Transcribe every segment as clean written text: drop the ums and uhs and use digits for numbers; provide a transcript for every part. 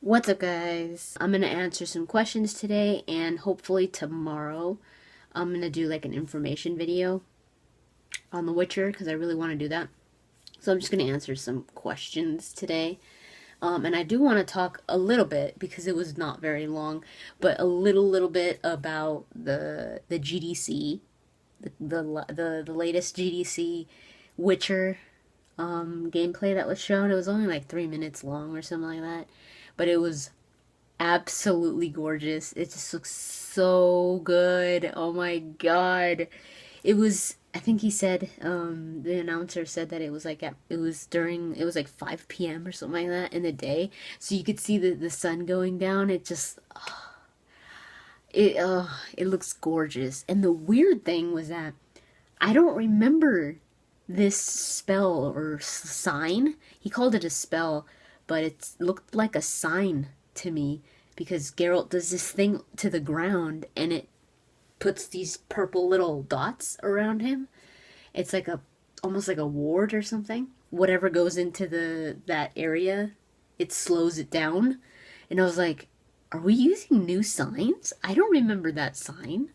What's up, guys? I'm gonna answer some questions today, and hopefully tomorrow I'm gonna do like an information video on The Witcher because I really want to do that. So I'm just gonna answer some questions today. And I do want to talk a little bit because it was not very long, but a little bit about the GDC, the latest GDC Witcher gameplay that was shown. It was only like 3 minutes long or something like that, but it was absolutely gorgeous. It just looks so good. Oh my god. It was, I think he said, the announcer said that it was like it was like 5 p.m. or something like that in the day. So you could see the sun going down. It just, it looks gorgeous. And the weird thing was that I don't remember this spell or sign. He called it a spell, but it looked like a sign to me because Geralt does this thing to the ground and it puts these purple little dots around him. It's like a almost like a ward or something. Whatever goes into that area, it slows it down. And I was like, are we using new signs? I don't remember that sign.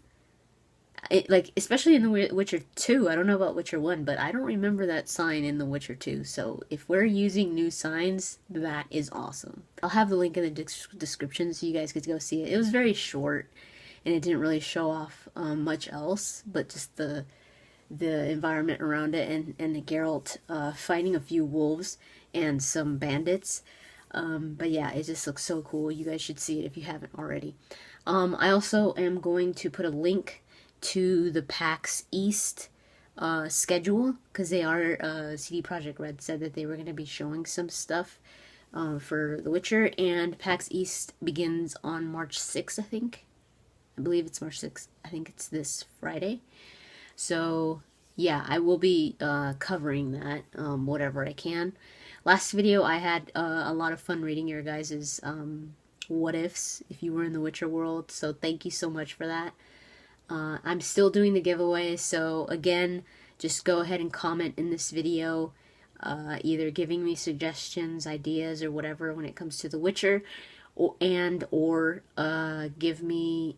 Like, especially in The Witcher 2. I don't know about Witcher 1, but I don't remember that sign in The Witcher 2. So if we're using new signs, that is awesome. I'll have the link in the description so you guys could go see it. It was very short, and it didn't really show off much else, but just the environment around it, and the Geralt fighting a few wolves and some bandits. But yeah, it just looks so cool. You guys should see it if you haven't already. I also am going to put a link to the PAX East schedule because they are CD Projekt Red said that they were going to be showing some stuff for The Witcher, and PAX East begins on March 6th, I think. I believe it's March 6th. I think it's this Friday. So yeah, I will be covering that whatever I can. Last video I had a lot of fun reading your guys's what ifs if you were in the Witcher world, so thank you so much for that. I'm still doing the giveaway, so again, just go ahead and comment in this video, either giving me suggestions, ideas, or whatever when it comes to The Witcher, or give me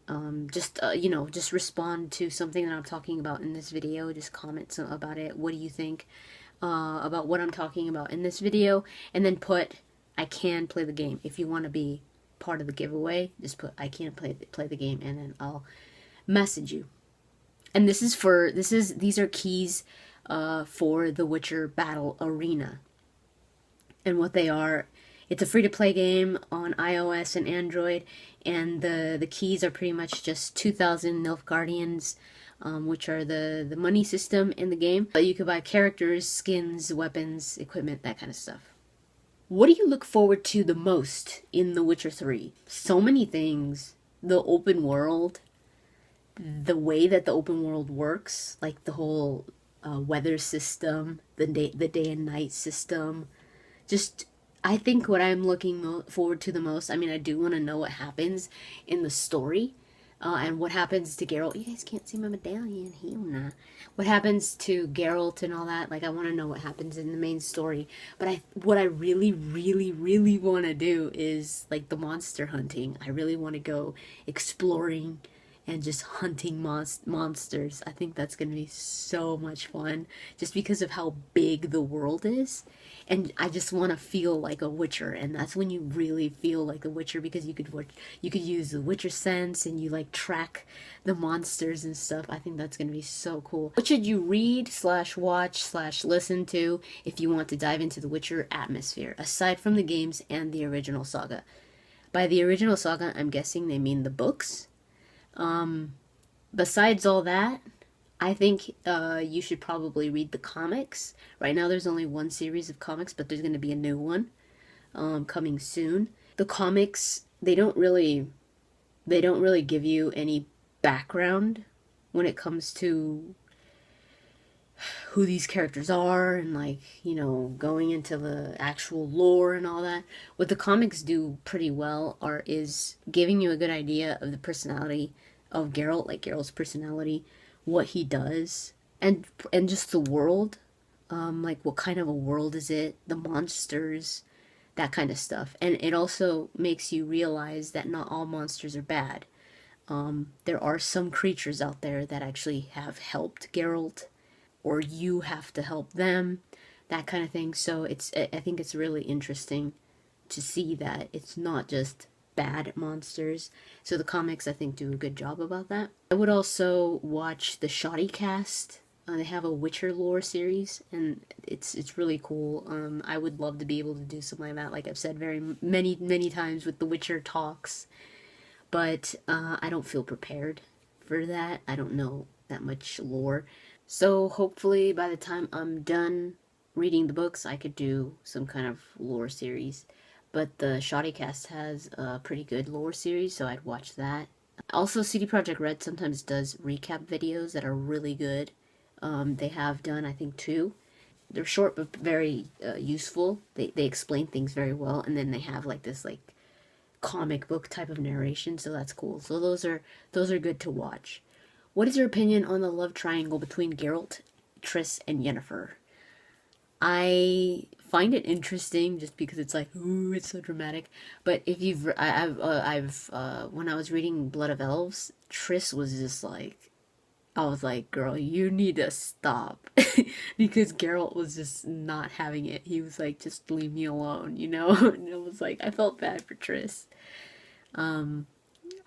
just respond to something that I'm talking about in this video. Just comment about it. What do you think about what I'm talking about in this video? And then put I can play the game. If you want to be part of the giveaway, just put I can play the game, and then I'll message you. And these are keys for the Witcher Battle Arena. And what they are, it's a free-to-play game on iOS and Android, and the keys are pretty much just 2,000 Nilfgaardians, which are the money system in the game. But you could buy characters, skins, weapons, equipment, that kind of stuff. What do you look forward to the most in The Witcher 3? So many things. The open world, the way that the open world works, like the whole weather system, the day and night system. Just, I think what I'm looking forward to the most, I mean, I do want to know what happens in the story, and what happens to Geralt. You guys can't see my medallion. Hell nah. What happens to Geralt and all that. Like, I want to know what happens in the main story. But what I really want to do is, like, the monster hunting. I really want to go exploring and just hunting monsters. I think that's going to be so much fun just because of how big the world is. And I just want to feel like a Witcher, and that's when you really feel like a Witcher, because you could use the Witcher sense and you like track the monsters and stuff. I think that's going to be so cool. What should you read / watch / listen to if you want to dive into the Witcher atmosphere, aside from the games and the original saga? By the original saga, I'm guessing they mean the books. Besides all that, I think you should probably read the comics. Right now there's only one series of comics, but there's going to be a new one coming soon. The comics, they don't really give you any background when it comes to who these characters are and, like, going into the actual lore and all that. What the comics do pretty well is giving you a good idea of the personality of Geralt, like Geralt's personality, what he does, and just the world, like what kind of a world is it, the monsters, that kind of stuff. And it also makes you realize that not all monsters are bad. There are some creatures out there that actually have helped Geralt, or you have to help them, that kind of thing. So I think it's really interesting to see that it's not just bad monsters. So the comics, I think, do a good job about that. I would also watch the Shoddy Cast. They have a Witcher lore series, and it's really cool. I would love to be able to do something like that, like I've said very many times with the Witcher talks, but I don't feel prepared for that. I don't know that much lore. So hopefully by the time I'm done reading the books, I could do some kind of lore series. But the Shoddycast has a pretty good lore series, so I'd watch that. Also, CD Projekt Red sometimes does recap videos that are really good. They have done, I think, two. They're short but very useful. They explain things very well, and then they have like this like comic book type of narration, so that's cool. So those are good to watch. What is your opinion on the love triangle between Geralt, Triss, and Yennefer? I find it interesting just because it's like, ooh, it's so dramatic. But if you've, I've when I was reading Blood of Elves, Triss was just like, I was like, girl, you need to stop. Because Geralt was just not having it. He was like, just leave me alone, you know? And it was like, I felt bad for Triss. Um,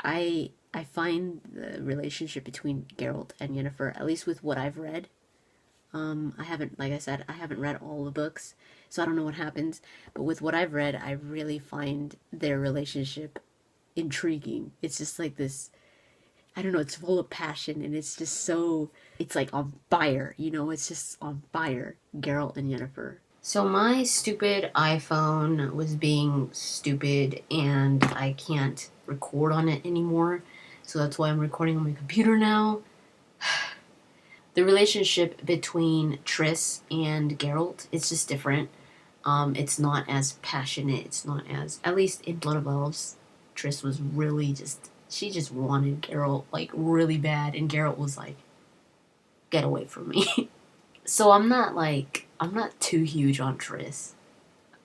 I find the relationship between Geralt and Yennefer, at least with what I've read. I haven't, like I said, I haven't read all the books, so I don't know what happens. But with what I've read, I really find their relationship intriguing. It's just like this, I don't know, it's full of passion, and it's just so, it's like on fire, you know, it's just on fire, Geralt and Yennefer. So my stupid iPhone was being stupid, and I can't record on it anymore. So that's why I'm recording on my computer now. The relationship between Triss and Geralt, it's just different. It's not as passionate. It's not as, at least in Blood of Elves, Triss was really just, she just wanted Geralt like really bad, and Geralt was like, get away from me. So I'm not too huge on Triss.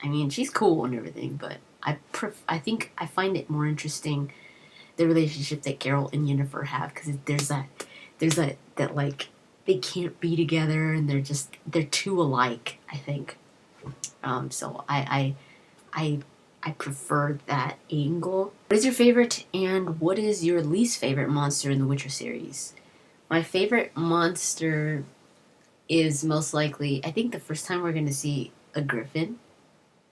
I mean, she's cool and everything, but I think I find it more interesting the relationship that Geralt and Yennefer have, because there's that like they can't be together, and they're too alike, I think. So I prefer that angle. What is your favorite and what is your least favorite monster in the Witcher series? My favorite monster is most likely, I think the first time we're going to see a griffin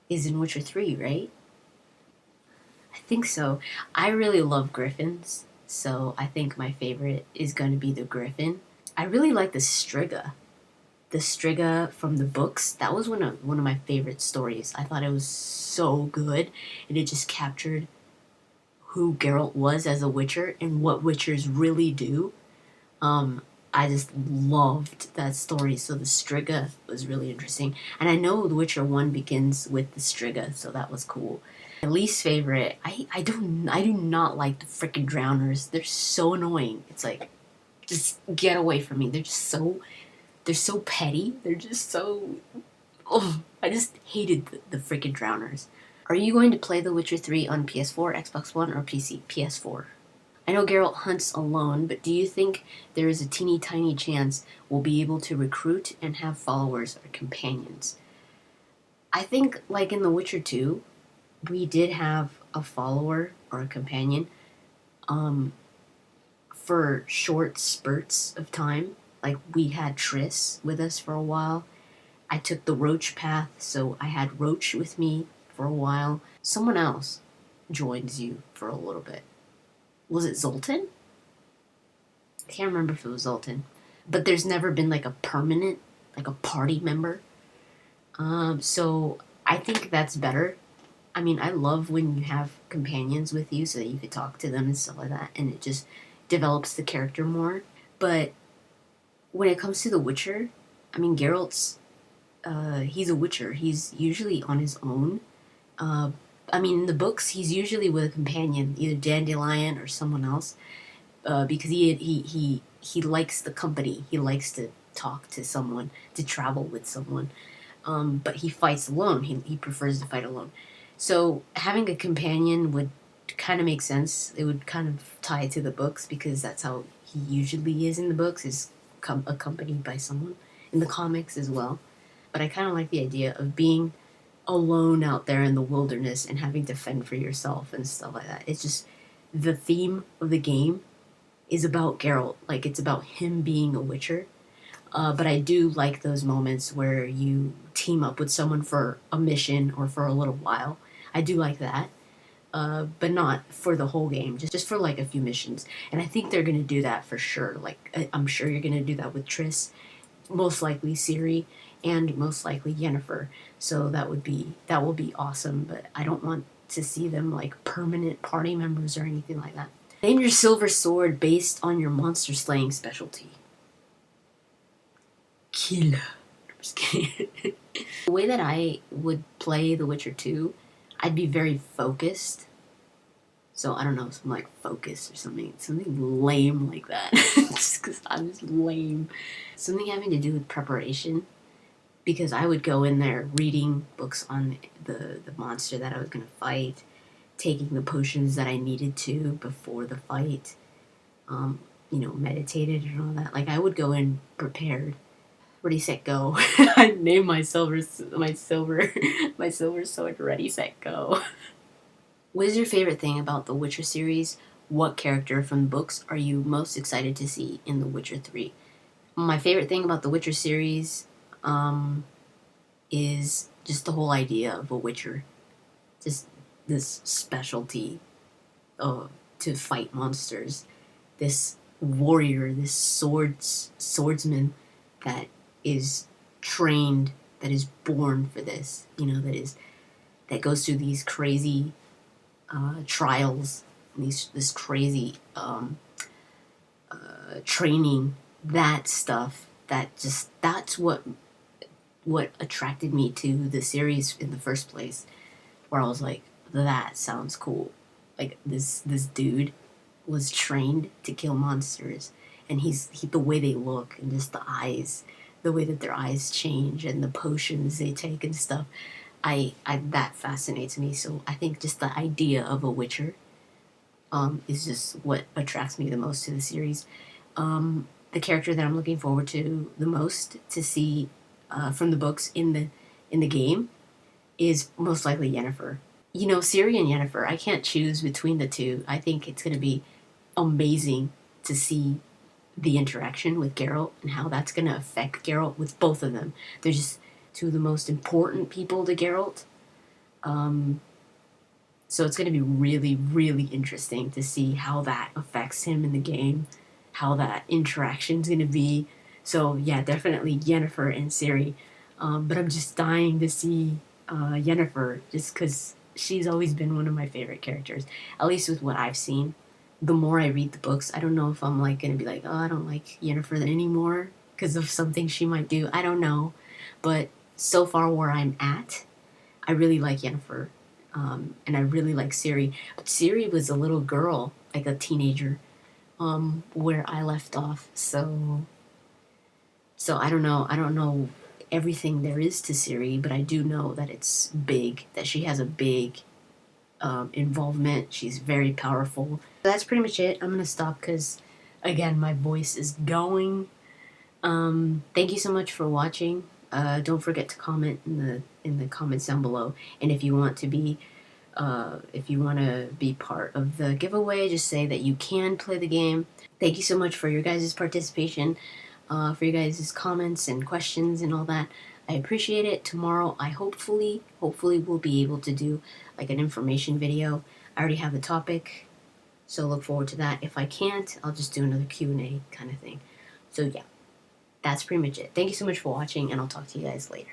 is in Witcher 3, right? I think so. I really love griffins, so I think my favorite is going to be the griffin. I really like the Striga. The Striga from the books. That was one of my favorite stories. I thought it was so good, and it just captured who Geralt was as a Witcher and what Witchers really do. Um, I just loved that story. So the Striga was really interesting, and I know The Witcher 1 begins with the Striga, so that was cool. My least favorite, I do not like the freaking drowners. They're so annoying. It's like, just get away from me. They're so petty. They're just so, oh, I just hated the freaking drowners. Are you going to play The Witcher 3 on PS4, Xbox One, or PC? PS4. I know Geralt hunts alone, but do you think there is a teeny tiny chance we'll be able to recruit and have followers or companions? I think, like in The Witcher 2, we did have a follower or a companion um, for short spurts of time. Like, we had Triss with us for a while. I took the Roach path, so I had Roach with me for a while. Someone else joins you for a little bit. Was it Zoltan? I can't remember if it was Zoltan. But there's never been like a permanent, like a party member. So I think that's better. I mean, I love when you have companions with you so that you could talk to them and stuff like that, and it just develops the character more. But when it comes to The Witcher, I mean, Geralt's, he's a Witcher. He's usually on his own. Uh, I mean, in the books, he's usually with a companion, either Dandelion or someone else, because he likes the company. He likes to talk to someone, to travel with someone. But he fights alone. He prefers to fight alone. So having a companion would kind of make sense. It would kind of tie to the books because that's how he usually is in the books, is accompanied by someone, in the comics as well. But I kind of like the idea of being alone out there in the wilderness and having to fend for yourself and stuff like that. It's just the theme of the game is about Geralt. Like, it's about him being a witcher. But I do like those moments where you team up with someone for a mission or for a little while. I do like that. But not for the whole game, just for like a few missions. And I think they're gonna do that for sure. Like, I'm sure you're gonna do that with Triss, most likely Ciri, and most likely Yennefer. So that will be awesome. But I don't want to see them like permanent party members or anything like that. Name your silver sword based on your monster slaying specialty. Kill. I'm just kidding. The way that I would play The Witcher 2, I'd be very focused. So I don't know, something like focus or something lame like that. Just because I'm just lame. Something having to do with preparation. Because I would go in there reading books on the monster that I was going to fight, taking the potions that I needed to before the fight, meditated and all that. Like, I would go in prepared. Ready, set, go. I named my silver sword Ready, set, go. What is your favorite thing about the Witcher series? What character from the books are you most excited to see in The Witcher 3? My favorite thing about the Witcher series is just the whole idea of a Witcher. Just this specialty to fight monsters. This warrior, this swordsman that is trained, that is born for this, that goes through these crazy trials, this crazy training, that stuff. That's what attracted me to the series in the first place. Where I was like, that sounds cool. Like, this dude was trained to kill monsters, and the way they look and just the eyes, the way that their eyes change and the potions they take and stuff. I that fascinates me. So I think just the idea of a Witcher is just what attracts me the most to the series. The character that I'm looking forward to the most to see from the books in the game is most likely Yennefer. Ciri and Yennefer, I can't choose between the two. I think it's going to be amazing to see the interaction with Geralt and how that's going to affect Geralt with both of them. They're just two of the most important people to Geralt. So it's going to be really, really interesting to see how that affects him in the game, how that interaction's going to be. So yeah, definitely Yennefer and Ciri. But I'm just dying to see Yennefer, just because she's always been one of my favorite characters, at least with what I've seen. The more I read the books, I don't know if I'm like going to be like, oh, I don't like Yennefer anymore because of something she might do. I don't know. But so far where I'm at, I really like Yennefer. And I really like Ciri. But Ciri was a little girl, like a teenager, where I left off. So I don't know. I don't know everything there is to Ciri, but I do know that it's big, that she has a big involvement. She's very powerful. That's pretty much it. I'm going to stop because, again, my voice is going. Thank you so much for watching. Don't forget to comment in the comments down below. And if you want to be part of the giveaway, just say that you can play the game. Thank you so much for your guys' participation, for your guys' comments and questions and all that. I appreciate it. Tomorrow, I hopefully will be able to do like an information video. I already have the topic, so look forward to that. If I can't, I'll just do another Q&A kind of thing. So yeah, that's pretty much it. Thank you so much for watching, and I'll talk to you guys later.